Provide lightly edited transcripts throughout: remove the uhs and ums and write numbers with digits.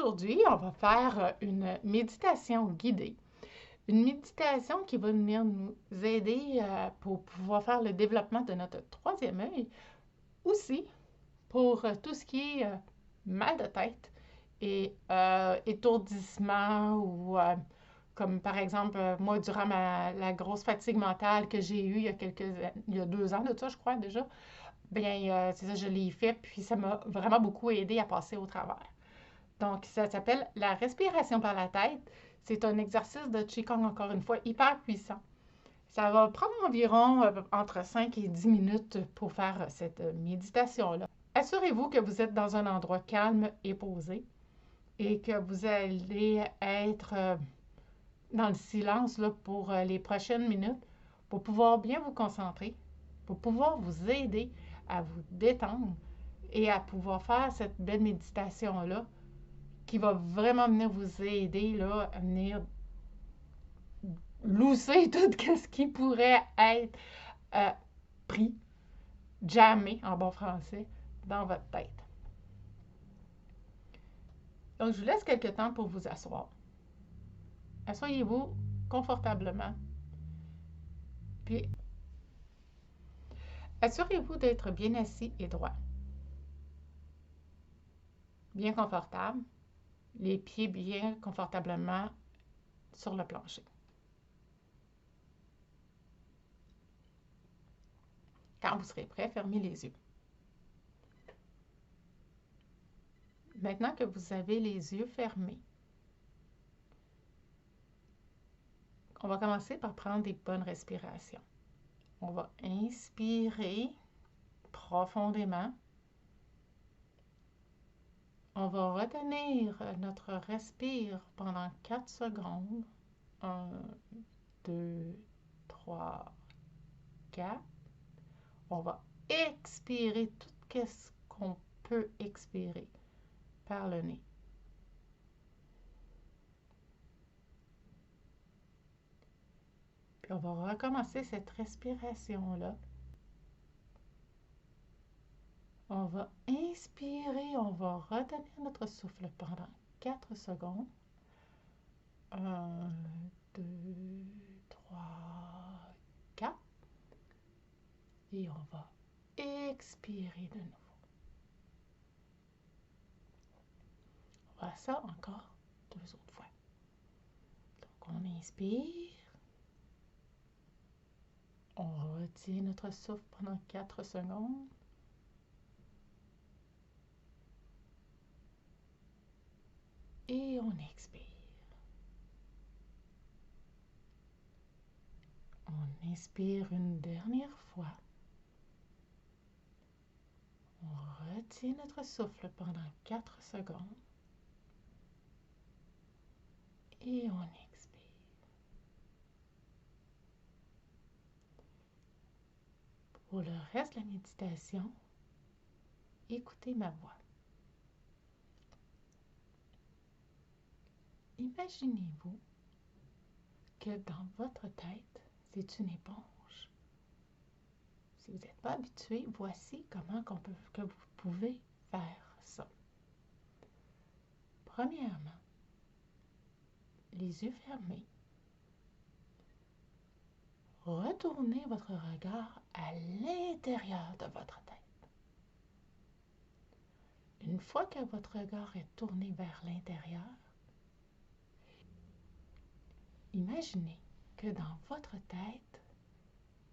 Aujourd'hui, on va faire une méditation guidée. Une méditation qui va venir nous aider pour pouvoir faire le développement de notre troisième œil. Aussi, pour tout ce qui est mal de tête et étourdissement ou comme par exemple, moi, durant la grosse fatigue mentale que j'ai eue il y a 2 ans de ça, je crois déjà, bien, c'est ça, je l'ai fait, puis ça m'a vraiment beaucoup aidé à passer au travers. Donc, ça s'appelle la respiration par la tête. C'est un exercice de Qigong, encore une fois, hyper puissant. Ça va prendre environ entre 5 et 10 minutes pour faire cette méditation-là. Assurez-vous que vous êtes dans un endroit calme et posé et que vous allez être dans le silence là, pour les prochaines minutes pour pouvoir bien vous concentrer, pour pouvoir vous aider à vous détendre et à pouvoir faire cette belle méditation-là qui va vraiment venir vous aider là, à venir lousser tout ce qui pourrait être pris, jammé en bon français, dans votre tête. Donc, je vous laisse quelques temps pour vous asseoir. Asseyez-vous confortablement. Puis, assurez-vous d'être bien assis et droit. Bien confortable. Les pieds bien confortablement sur le plancher. Quand vous serez prêt, fermez les yeux. Maintenant que vous avez les yeux fermés, on va commencer par prendre des bonnes respirations. On va inspirer profondément. On va retenir notre respire pendant 4 secondes. 1, 2, 3, 4. On va expirer tout ce qu'on peut expirer par le nez. Puis on va recommencer cette respiration-là. On va inspirer, on va retenir notre souffle pendant 4 secondes. 1, 2, 3, 4. Et on va expirer de nouveau. On va faire ça encore 2 autres fois. Donc on inspire. On retient notre souffle pendant 4 secondes. Et on expire. On inspire une dernière fois. On retient notre souffle pendant 4 secondes. Et on expire. Pour le reste de la méditation, écoutez ma voix. Imaginez-vous que dans votre tête, c'est une éponge. Si vous n'êtes pas habitué, voici comment que vous pouvez faire ça. Premièrement, les yeux fermés. Retournez votre regard à l'intérieur de votre tête. Une fois que votre regard est tourné vers l'intérieur, imaginez que dans votre tête,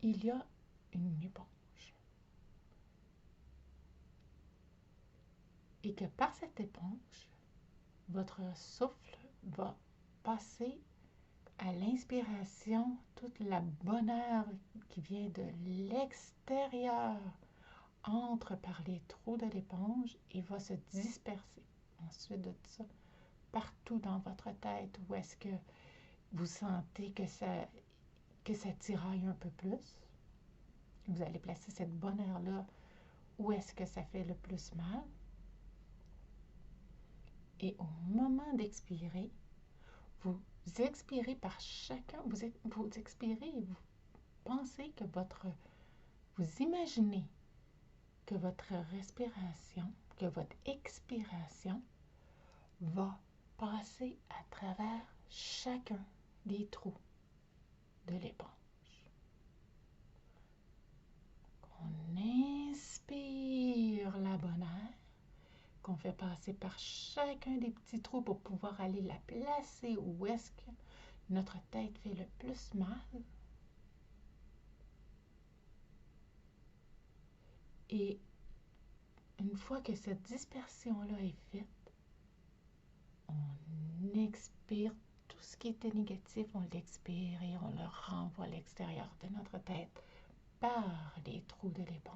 il y a une éponge. Et que par cette éponge, votre souffle va passer à l'inspiration toute la bonne air qui vient de l'extérieur entre par les trous de l'éponge et va se disperser. Ensuite de ça, partout dans votre tête, où est-ce que vous sentez que ça tiraille un peu plus, vous allez placer cette bonne air-là où est-ce que ça fait le plus mal. Et au moment d'expirer, vous expirez par chacun, vous expirez et vous pensez que vous imaginez que votre respiration, que votre expiration va passer à travers chacun des trous de l'éponge. On inspire la bonne air, qu'on fait passer par chacun des petits trous pour pouvoir aller la placer où est-ce que notre tête fait le plus mal. Et une fois que cette dispersion-là est faite, on expire tout ce qui était négatif, on l'expire et on le renvoie à l'extérieur de notre tête par les trous de l'éponge.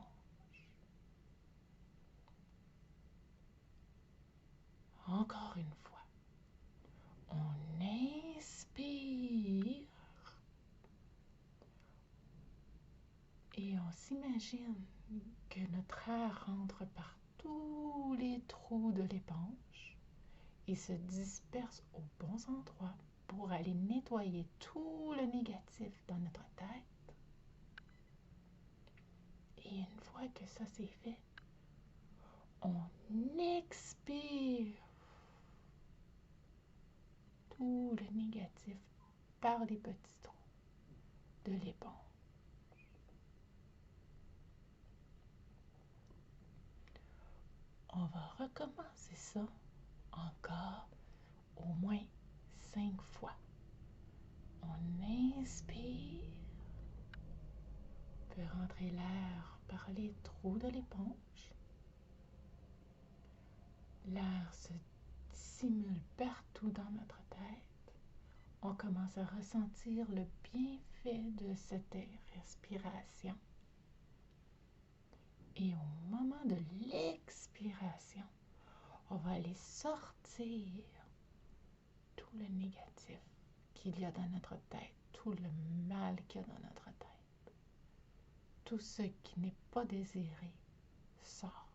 Encore une fois, on inspire et on s'imagine que notre air rentre par tous les trous de l'éponge et se disperse aux bons endroits pour aller nettoyer tout le négatif dans notre tête. Et une fois que ça c'est fait, on expire tout le négatif par les petits trous de l'éponge. On va recommencer ça encore au moins 5 fois. On inspire, fait rentrer l'air par les trous de l'éponge. L'air se dissimule partout dans notre tête. On commence à ressentir le bienfait de cette respiration. Et au moment de l'expiration, on va aller sortir tout le négatif qu'il y a dans notre tête, tout le mal qu'il y a dans notre tête. Tout ce qui n'est pas désiré sort.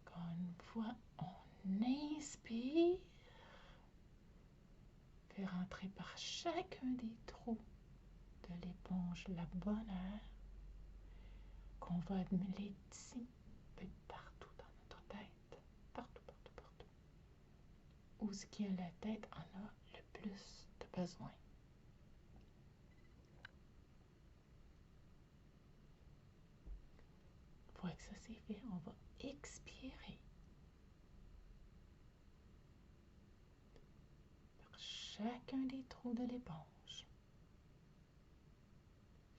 Encore une fois, on inspire, fait rentrer par chacun des trous de l'éponge la bonne air qu'on va admirer d'ici, partout dans notre tête, partout, partout, partout, où ce qui a la tête en a le plus de besoin. Une fois que ça c'est fait, on va expirer par chacun des trous de l'éponge,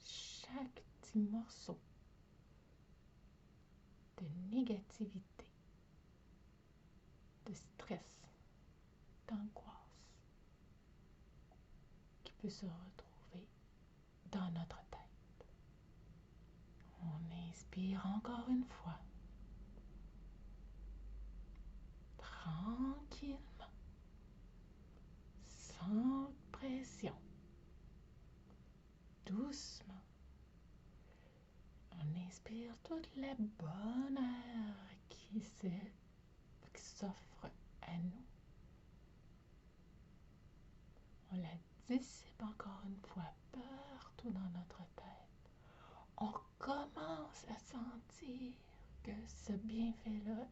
chaque petit morceau de négativité, de stress, d'angoisse qui peut se retrouver dans notre tête. On inspire encore une fois, tranquillement, sans pression, doucement. On inspire toute la bonne air qui s'offre à nous. On la dissipe encore une fois partout dans notre tête. On commence à sentir que ce bienfait-là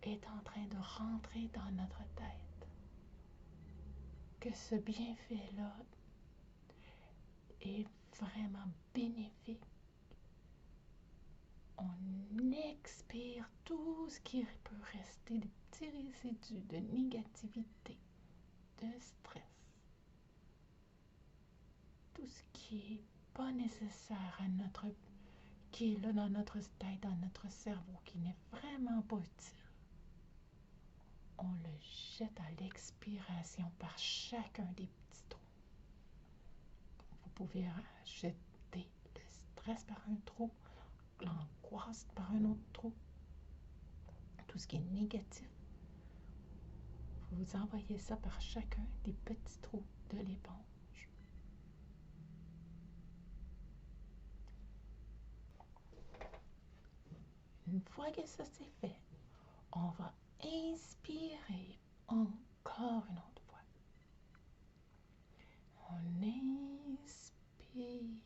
est en train de rentrer dans notre tête. Que ce bienfait-là est vraiment bénéfique. On expire tout ce qui peut rester, des petits résidus de négativité, de stress. Tout ce qui n'est pas nécessaire à qui est là dans notre tête, dans notre cerveau, qui n'est vraiment pas utile. On le jette à l'expiration par chacun des petits trous. Vous pouvez jeter le stress par un trou, l'angoisse par un autre trou, tout ce qui est négatif. Vous envoyez ça par chacun des petits trous de l'éponge. Une fois que ça c'est fait, on va inspirer encore une autre fois. On inspire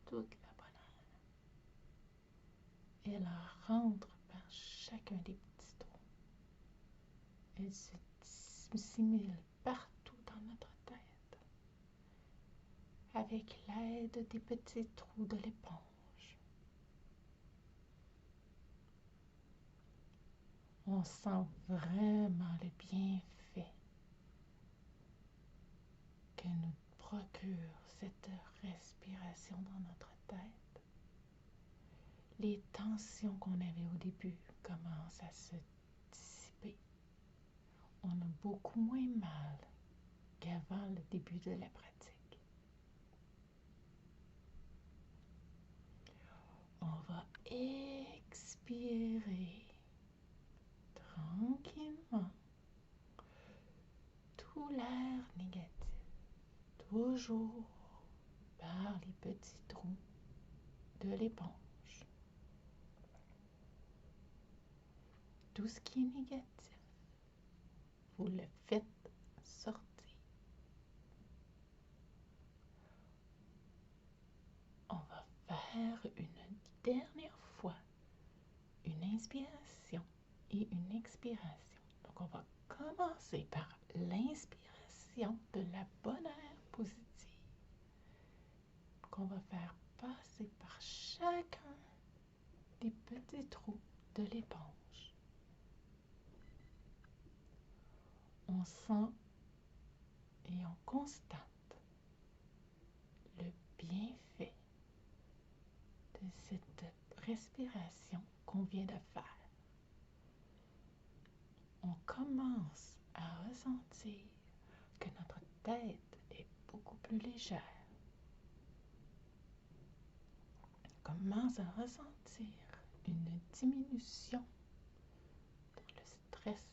toute la bonne air. Elle rentre par chacun des petits trous. Elle se simule partout dans notre tête avec l'aide des petits trous de l'éponge. On sent vraiment le bienfait que nous procure cette respiration dans notre tête. Les tensions qu'on avait au début commencent à se dissiper. On a beaucoup moins mal qu'avant le début de la pratique. On va expirer tranquillement tout l'air négatif, toujours par les petits trous de l'éponge. Tout ce qui est négatif, vous le faites sortir. On va faire une dernière fois une inspiration et une expiration. Donc, on va commencer par l'inspiration de la bonne air positive qu'on va faire passer par chacun des petits trous de l'éponge. On sent et on constate le bienfait de cette respiration qu'on vient de faire. On commence à ressentir que notre tête est beaucoup plus légère. On commence à ressentir une diminution dans le stress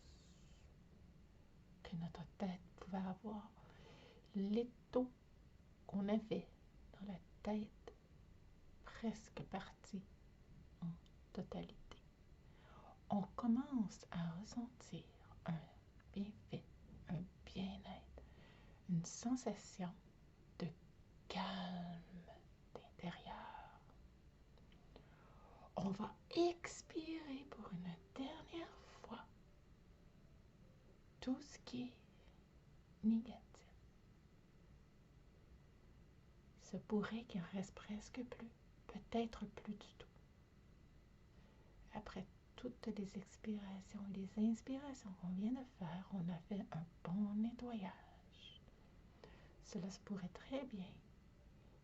que notre tête pouvait avoir, l'étau qu'on avait dans la tête presque parti en totalité. On commence à ressentir un bienfait, un bien-être, une sensation de calme d'intérieur. On va expirer pour une dernière fois tout ce qui est négatif. Il se pourrait qu'il en reste presque plus, peut-être plus du tout. Après toutes les expirations, les inspirations qu'on vient de faire, on a fait un bon nettoyage. Cela se pourrait très bien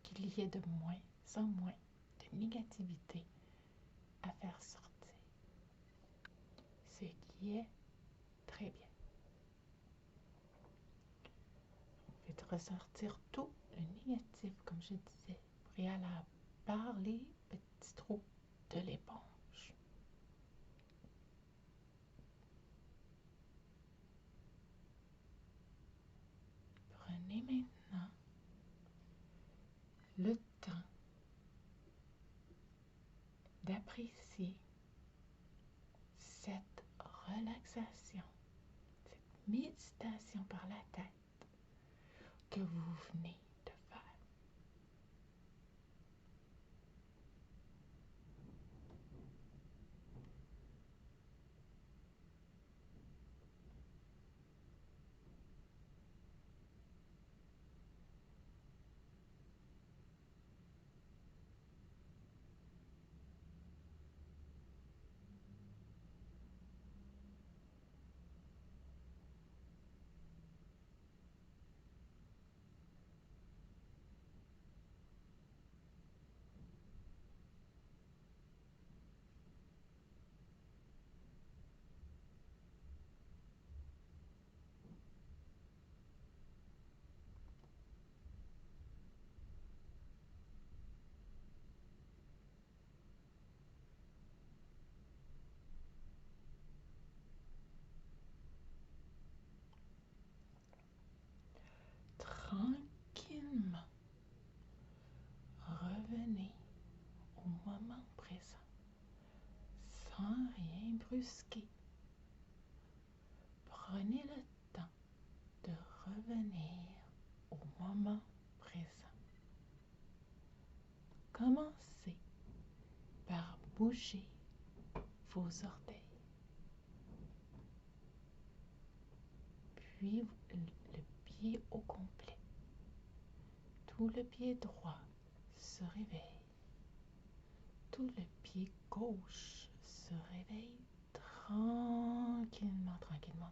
qu'il y ait de moins en moins de négativité à faire sortir. Ce qui est très bien. Faites ressortir tout le négatif, comme je disais, préalable, par les petits trous de l'éponge. Prenez maintenant le temps d'apprécier cette relaxation, cette méditation par la tête que vous venez de faire. Tranquillement, revenez au moment présent, sans rien brusquer. Prenez le temps de revenir au moment présent. Commencez par bouger vos orteils. Puis le pied au complet. Tout le pied droit se réveille. Tout le pied gauche se réveille tranquillement, tranquillement, tranquillement.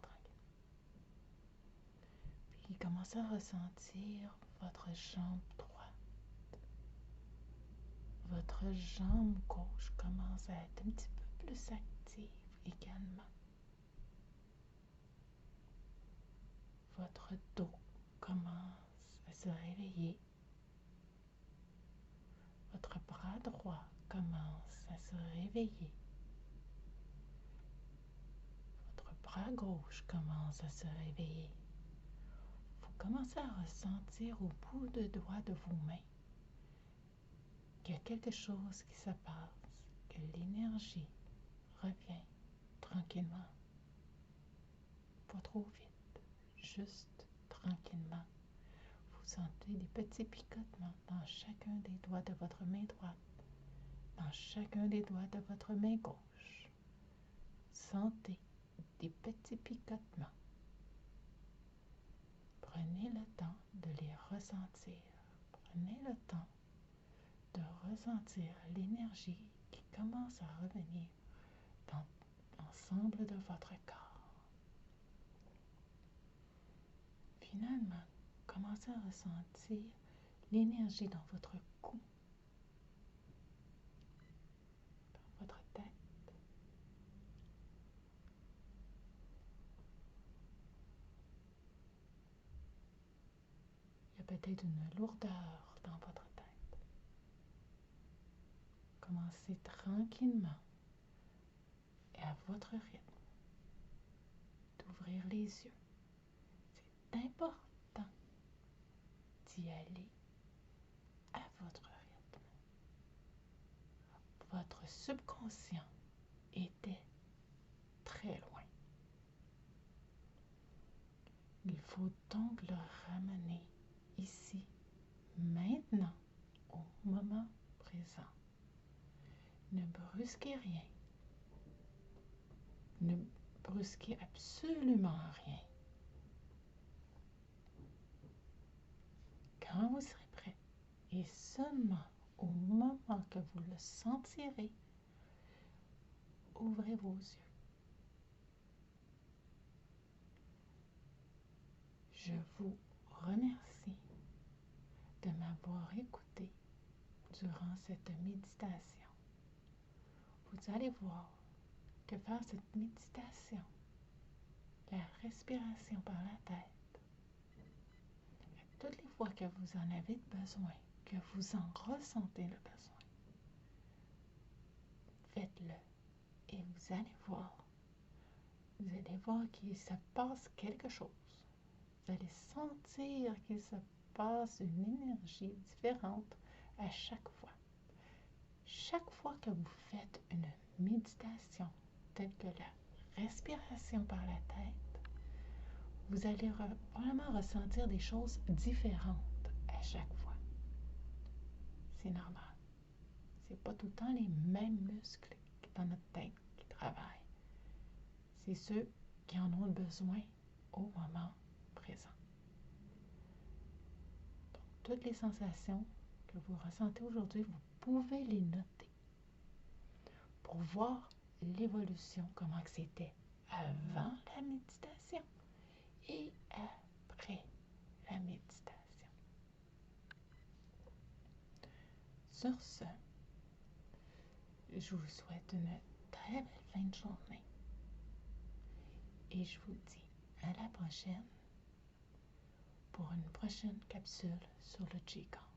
Puis commencez à ressentir votre jambe droite. Votre jambe gauche commence à être un petit peu plus active également. Votre dos commence à se réveiller. Votre bras droit commence à se réveiller. Votre bras gauche commence à se réveiller. Vous commencez à ressentir au bout de doigts de vos mains qu'il y a quelque chose qui se passe, que l'énergie revient tranquillement. Pas trop vite, juste tranquillement. Vous sentez des petits picotements dans chacun des doigts de votre main droite, dans chacun des doigts de votre main gauche. Sentez des petits picotements. Prenez le temps de les ressentir. Prenez le temps de ressentir l'énergie qui commence à revenir dans l'ensemble de votre corps. Finalement, commencez à ressentir l'énergie dans votre cou, dans votre tête. Il y a peut-être une lourdeur dans votre tête. Commencez tranquillement et à votre rythme d'ouvrir les yeux. C'est important d'y aller à votre rythme. Votre subconscient était très loin. Il faut donc le ramener ici, maintenant, au moment présent. Ne brusquez rien. Ne brusquez absolument rien. Quand vous serez prêt, et seulement au moment que vous le sentirez, ouvrez vos yeux. Je vous remercie de m'avoir écouté durant cette méditation. Vous allez voir que faire cette méditation, la respiration par la tête, toutes les fois que vous en avez besoin, que vous en ressentez le besoin, faites-le et vous allez voir qu'il se passe quelque chose. Vous allez sentir qu'il se passe une énergie différente à chaque fois. Chaque fois que vous faites une méditation telle que la respiration par la tête, vous allez vraiment ressentir des choses différentes à chaque fois. C'est normal. C'est pas tout le temps les mêmes muscles dans notre tête qui travaillent. C'est ceux qui en ont besoin au moment présent. Donc, toutes les sensations que vous ressentez aujourd'hui, vous pouvez les noter pour voir l'évolution, comment que c'était avant la méditation et après la méditation. Sur ce, je vous souhaite une très belle fin de journée et je vous dis à la prochaine pour une prochaine capsule sur le Qigong.